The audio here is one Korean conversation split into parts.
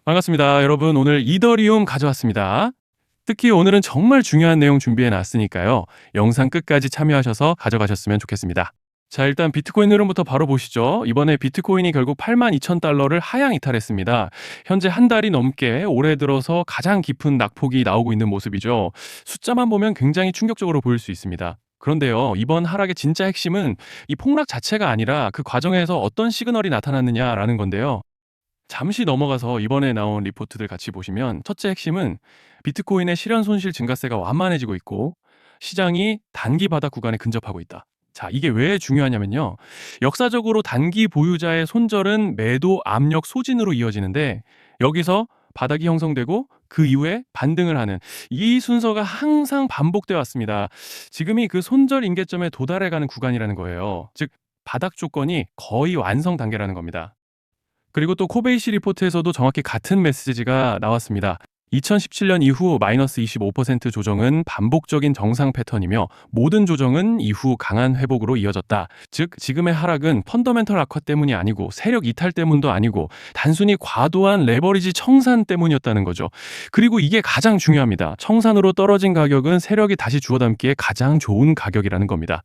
반갑습니다. 여러분, 오늘 이더리움 가져왔습니다. 특히 오늘은 정말 중요한 내용 준비해 놨으니까요. 영상 끝까지 참여하셔서 가져가셨으면 좋겠습니다. 자, 일단 비트코인 흐름부터 바로 보시죠. 이번에 비트코인이 결국 82,000달러를 하향 이탈했습니다. 현재 한 달이 넘게 올해 들어서 가장 깊은 낙폭이 나오고 있는 모습이죠. 숫자만 보면 굉장히 충격적으로 보일 수 있습니다. 그런데요, 이번 하락의 진짜 핵심은 이 폭락 자체가 아니라 그 과정에서 어떤 시그널이 나타났느냐라는 건데요. 잠시 넘어가서 이번에 나온 리포트들 같이 보시면 첫째 핵심은 비트코인의 실현 손실 증가세가 완만해지고 있고 시장이 단기 바닥 구간에 근접하고 있다. 자, 이게 왜 중요하냐면요. 역사적으로 단기 보유자의 손절은 매도 압력 소진으로 이어지는데 여기서 바닥이 형성되고 그 이후에 반등을 하는 이 순서가 항상 반복되어 왔습니다. 지금이 그 손절 임계점에 도달해가는 구간이라는 거예요. 즉, 바닥 조건이 거의 완성 단계라는 겁니다. 그리고 또 코베이시 리포트에서도 정확히 같은 메시지가 나왔습니다. 2017년 이후 마이너스 25% 조정은 반복적인 정상 패턴이며 모든 조정은 이후 강한 회복으로 이어졌다. 즉, 지금의 하락은 펀더멘털 악화 때문이 아니고 세력 이탈 때문도 아니고 단순히 과도한 레버리지 청산 때문이었다는 거죠. 그리고 이게 가장 중요합니다. 청산으로 떨어진 가격은 세력이 다시 주워 담기에 가장 좋은 가격이라는 겁니다.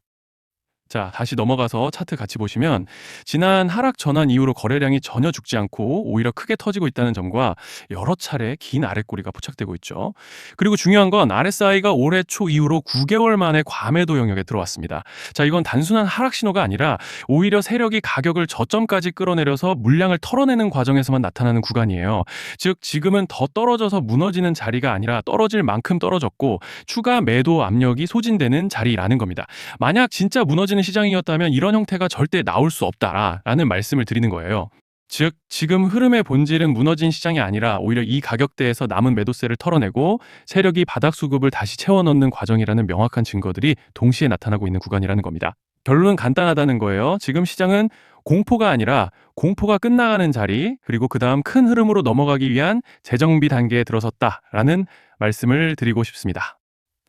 자, 다시 넘어가서 차트 같이 보시면 지난 하락 전환 이후로 거래량이 전혀 죽지 않고 오히려 크게 터지고 있다는 점과 여러 차례 긴 아랫꼬리가 포착되고 있죠. 그리고 중요한 건 RSI가 올해 초 이후로 9개월 만에 과매도 영역에 들어왔습니다. 자, 이건 단순한 하락 신호가 아니라 오히려 세력이 가격을 저점까지 끌어내려서 물량을 털어내는 과정에서만 나타나는 구간이에요. 즉, 지금은 더 떨어져서 무너지는 자리가 아니라 떨어질 만큼 떨어졌고 추가 매도 압력이 소진되는 자리라는 겁니다. 만약 진짜 무너지는 시장이었다면 이런 형태가 절대 나올 수 없다라는 말씀을 드리는 거예요. 즉, 지금 흐름의 본질은 무너진 시장이 아니라 오히려 이 가격대에서 남은 매도세를 털어내고 세력이 바닥 수급을 다시 채워넣는 과정이라는 명확한 증거들이 동시에 나타나고 있는 구간이라는 겁니다. 결론은 간단하다는 거예요. 지금 시장은 공포가 아니라 공포가 끝나가는 자리, 그리고 그 다음 큰 흐름으로 넘어가기 위한 재정비 단계에 들어섰다라는 말씀을 드리고 싶습니다.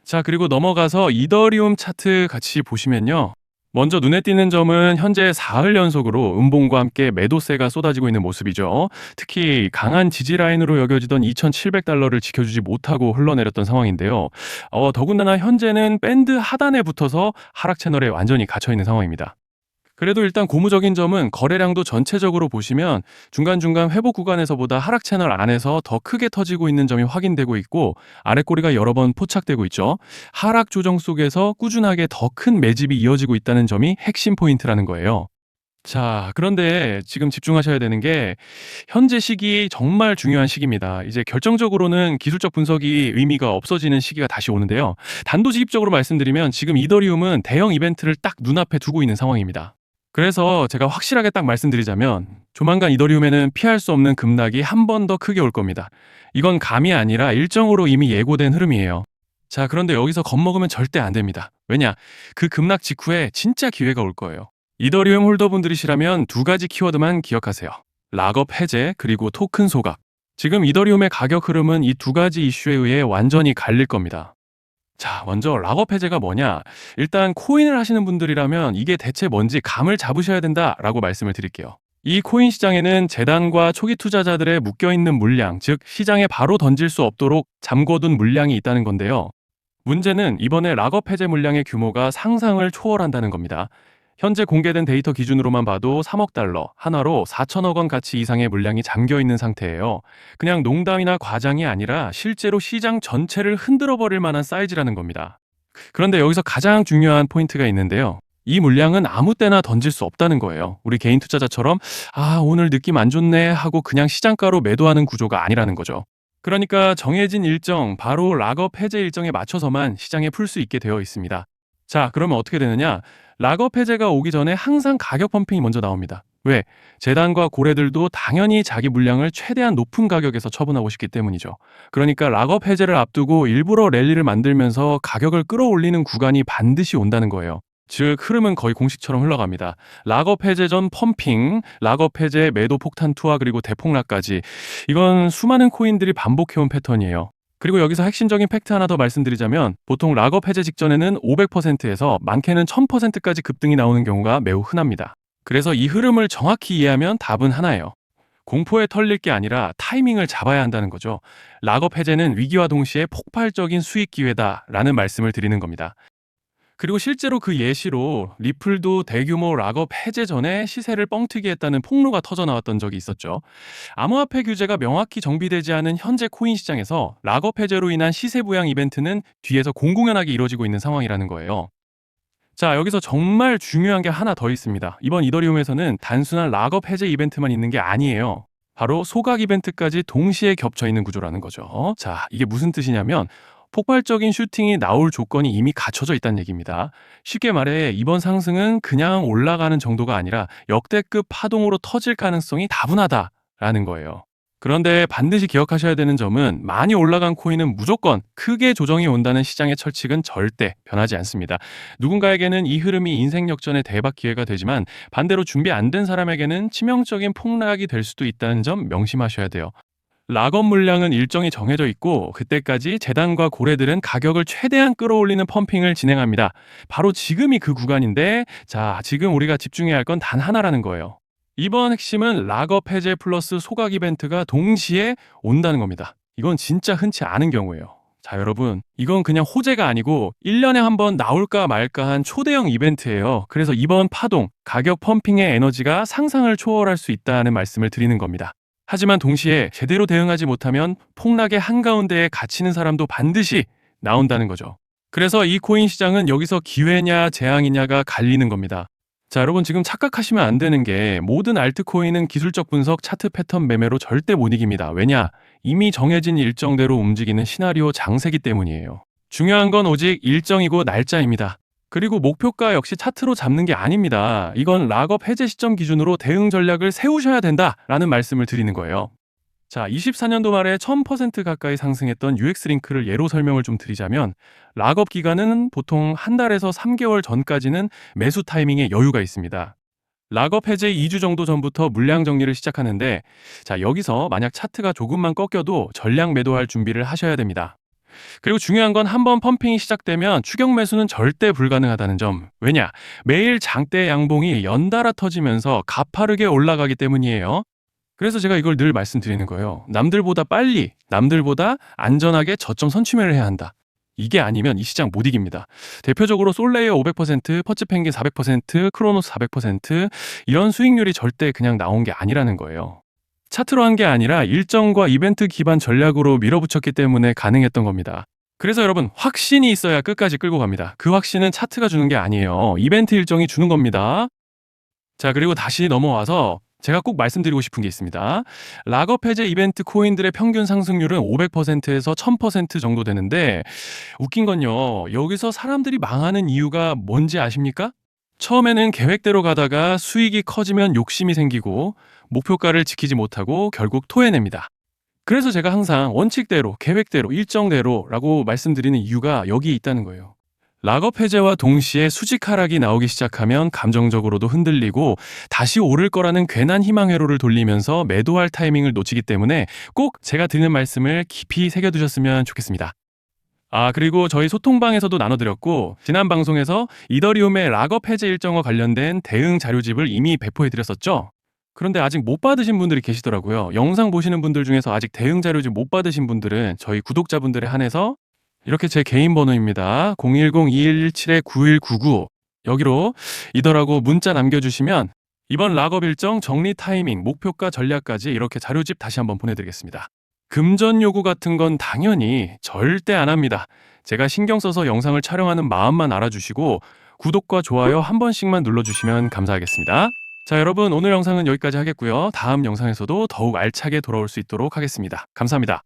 자, 그리고 넘어가서 이더리움 차트 같이 보시면요. 먼저 눈에 띄는 점은 현재 사흘 연속으로 음봉과 함께 매도세가 쏟아지고 있는 모습이죠. 특히 강한 지지 라인으로 여겨지던 2,700달러를 지켜주지 못하고 흘러내렸던 상황인데요. 더군다나 현재는 밴드 하단에 붙어서 하락 채널에 완전히 갇혀 있는 상황입니다. 그래도 일단 고무적인 점은 거래량도 전체적으로 보시면 중간중간 회복 구간에서보다 하락 채널 안에서 더 크게 터지고 있는 점이 확인되고 있고 아랫꼬리가 여러 번 포착되고 있죠. 하락 조정 속에서 꾸준하게 더 큰 매집이 이어지고 있다는 점이 핵심 포인트라는 거예요. 자, 그런데 지금 집중하셔야 되는 게 현재 시기 정말 중요한 시기입니다. 이제 결정적으로는 기술적 분석이 의미가 없어지는 시기가 다시 오는데요. 단도직입적으로 말씀드리면 지금 이더리움은 대형 이벤트를 딱 눈앞에 두고 있는 상황입니다. 그래서 제가 확실하게 딱 말씀드리자면 조만간 이더리움에는 피할 수 없는 급락이 한 번 더 크게 올 겁니다. 이건 감이 아니라 일정으로 이미 예고된 흐름이에요. 자, 그런데 여기서 겁먹으면 절대 안 됩니다. 왜냐? 그 급락 직후에 진짜 기회가 올 거예요. 이더리움 홀더분들이시라면 두 가지 키워드만 기억하세요. 락업 해제 그리고 토큰 소각. 지금 이더리움의 가격 흐름은 이 두 가지 이슈에 의해 완전히 갈릴 겁니다. 자, 먼저 락업 해제가 뭐냐? 일단 코인을 하시는 분들이라면 이게 대체 뭔지 감을 잡으셔야 된다라고 말씀을 드릴게요. 이 코인 시장에는 재단과 초기 투자자들의 묶여있는 물량, 즉 시장에 바로 던질 수 없도록 잠궈둔 물량이 있다는 건데요. 문제는 이번에 락업 해제 물량의 규모가 상상을 초월한다는 겁니다. 현재 공개된 데이터 기준으로만 봐도 3억 달러, 한화로 4천억 원 가치 이상의 물량이 잠겨 있는 상태예요. 그냥 농담이나 과장이 아니라 실제로 시장 전체를 흔들어 버릴 만한 사이즈라는 겁니다. 그런데 여기서 가장 중요한 포인트가 있는데요. 이 물량은 아무 때나 던질 수 없다는 거예요. 우리 개인 투자자처럼 오늘 느낌 안 좋네 하고 그냥 시장가로 매도하는 구조가 아니라는 거죠. 그러니까 정해진 일정, 바로 락업 해제 일정에 맞춰서만 시장에 풀 수 있게 되어 있습니다. 자, 그러면 어떻게 되느냐? 락업 해제가 오기 전에 항상 가격 펌핑이 먼저 나옵니다. 왜? 재단과 고래들도 당연히 자기 물량을 최대한 높은 가격에서 처분하고 싶기 때문이죠. 그러니까 락업 해제를 앞두고 일부러 랠리를 만들면서 가격을 끌어올리는 구간이 반드시 온다는 거예요. 즉, 흐름은 거의 공식처럼 흘러갑니다. 락업 해제 전 펌핑, 락업 해제 매도 폭탄 투하 그리고 대폭락까지. 이건 수많은 코인들이 반복해온 패턴이에요. 그리고 여기서 핵심적인 팩트 하나 더 말씀드리자면 보통 락업 해제 직전에는 500%에서 많게는 1000%까지 급등이 나오는 경우가 매우 흔합니다. 그래서 이 흐름을 정확히 이해하면 답은 하나예요. 공포에 털릴 게 아니라 타이밍을 잡아야 한다는 거죠. 락업 해제는 위기와 동시에 폭발적인 수익 기회다라는 말씀을 드리는 겁니다. 그리고 실제로 그 예시로 리플도 대규모 락업 해제 전에 시세를 뻥튀기 했다는 폭로가 터져 나왔던 적이 있었죠. 암호화폐 규제가 명확히 정비되지 않은 현재 코인 시장에서 락업 해제로 인한 시세 부양 이벤트는 뒤에서 공공연하게 이루어지고 있는 상황이라는 거예요. 자, 여기서 정말 중요한 게 하나 더 있습니다. 이번 이더리움에서는 단순한 락업 해제 이벤트만 있는 게 아니에요. 바로 소각 이벤트까지 동시에 겹쳐 있는 구조라는 거죠. 자, 이게 무슨 뜻이냐면 폭발적인 슈팅이 나올 조건이 이미 갖춰져 있다는 얘기입니다. 쉽게 말해 이번 상승은 그냥 올라가는 정도가 아니라 역대급 파동으로 터질 가능성이 다분하다라는 거예요. 그런데 반드시 기억하셔야 되는 점은 많이 올라간 코인은 무조건 크게 조정이 온다는 시장의 철칙은 절대 변하지 않습니다. 누군가에게는 이 흐름이 인생 역전의 대박 기회가 되지만 반대로 준비 안 된 사람에게는 치명적인 폭락이 될 수도 있다는 점 명심하셔야 돼요. 락업 물량은 일정이 정해져 있고 그때까지 재단과 고래들은 가격을 최대한 끌어올리는 펌핑을 진행합니다. 바로 지금이 그 구간인데 자, 지금 우리가 집중해야 할 건 단 하나라는 거예요. 이번 핵심은 락업 해제 플러스 소각 이벤트가 동시에 온다는 겁니다. 이건 진짜 흔치 않은 경우예요. 자, 여러분, 이건 그냥 호재가 아니고 1년에 한 번 나올까 말까 한 초대형 이벤트예요. 그래서 이번 파동, 가격 펌핑의 에너지가 상상을 초월할 수 있다는 말씀을 드리는 겁니다. 하지만 동시에 제대로 대응하지 못하면 폭락의 한가운데에 갇히는 사람도 반드시 나온다는 거죠. 그래서 이 코인 시장은 여기서 기회냐 재앙이냐가 갈리는 겁니다. 자, 여러분 지금 착각하시면 안 되는 게 모든 알트코인은 기술적 분석, 차트 패턴 매매로 절대 못 이깁니다. 왜냐? 이미 정해진 일정대로 움직이는 시나리오 장세기 때문이에요. 중요한 건 오직 일정이고 날짜입니다. 그리고 목표가 역시 차트로 잡는 게 아닙니다. 이건 락업 해제 시점 기준으로 대응 전략을 세우셔야 된다라는 말씀을 드리는 거예요. 자, 24년도 말에 1000% 가까이 상승했던 UX링크를 예로 설명을 좀 드리자면 락업 기간은 보통 한 달에서 3개월 전까지는 매수 타이밍에 여유가 있습니다. 락업 해제 2주 정도 전부터 물량 정리를 시작하는데 자, 여기서 만약 차트가 조금만 꺾여도 전량 매도할 준비를 하셔야 됩니다. 그리고 중요한 건 한번 펌핑이 시작되면 추격 매수는 절대 불가능하다는 점. 왜냐? 매일 장대 양봉이 연달아 터지면서 가파르게 올라가기 때문이에요. 그래서 제가 이걸 늘 말씀드리는 거예요. 남들보다 빨리, 남들보다 안전하게 저점 선취매를 해야 한다. 이게 아니면 이 시장 못 이깁니다. 대표적으로 솔레이어 500%, 퍼츠펭귄 400%, 크로노스 400% 이런 수익률이 절대 그냥 나온 게 아니라는 거예요. 차트로 한 게 아니라 일정과 이벤트 기반 전략으로 밀어붙였기 때문에 가능했던 겁니다. 그래서 여러분 확신이 있어야 끝까지 끌고 갑니다. 그 확신은 차트가 주는 게 아니에요. 이벤트 일정이 주는 겁니다. 자, 그리고 다시 넘어와서 제가 꼭 말씀드리고 싶은 게 있습니다. 락업 해제 이벤트 코인들의 평균 상승률은 500%에서 1000% 정도 되는데 웃긴 건요. 여기서 사람들이 망하는 이유가 뭔지 아십니까? 처음에는 계획대로 가다가 수익이 커지면 욕심이 생기고 목표가를 지키지 못하고 결국 토해냅니다. 그래서 제가 항상 원칙대로, 계획대로, 일정대로라고 말씀드리는 이유가 여기 있다는 거예요. 락업 해제와 동시에 수직 하락이 나오기 시작하면 감정적으로도 흔들리고 다시 오를 거라는 괜한 희망 회로를 돌리면서 매도할 타이밍을 놓치기 때문에 꼭 제가 드리는 말씀을 깊이 새겨두셨으면 좋겠습니다. 아, 그리고 저희 소통방에서도 나눠드렸고 지난 방송에서 이더리움의 락업 해제 일정과 관련된 대응 자료집을 이미 배포해드렸었죠. 그런데 아직 못 받으신 분들이 계시더라고요. 영상 보시는 분들 중에서 아직 대응 자료집 못 받으신 분들은 저희 구독자분들에 한해서 이렇게 제 개인 번호입니다. 010-2117-9199 여기로 이더라고 문자 남겨주시면 이번 락업 일정 정리 타이밍, 목표가 전략까지 이렇게 자료집 다시 한번 보내드리겠습니다. 금전 요구 같은 건 당연히 절대 안 합니다. 제가 신경 써서 영상을 촬영하는 마음만 알아주시고 구독과 좋아요 한 번씩만 눌러주시면 감사하겠습니다. 자, 여러분 오늘 영상은 여기까지 하겠고요. 다음 영상에서도 더욱 알차게 돌아올 수 있도록 하겠습니다. 감사합니다.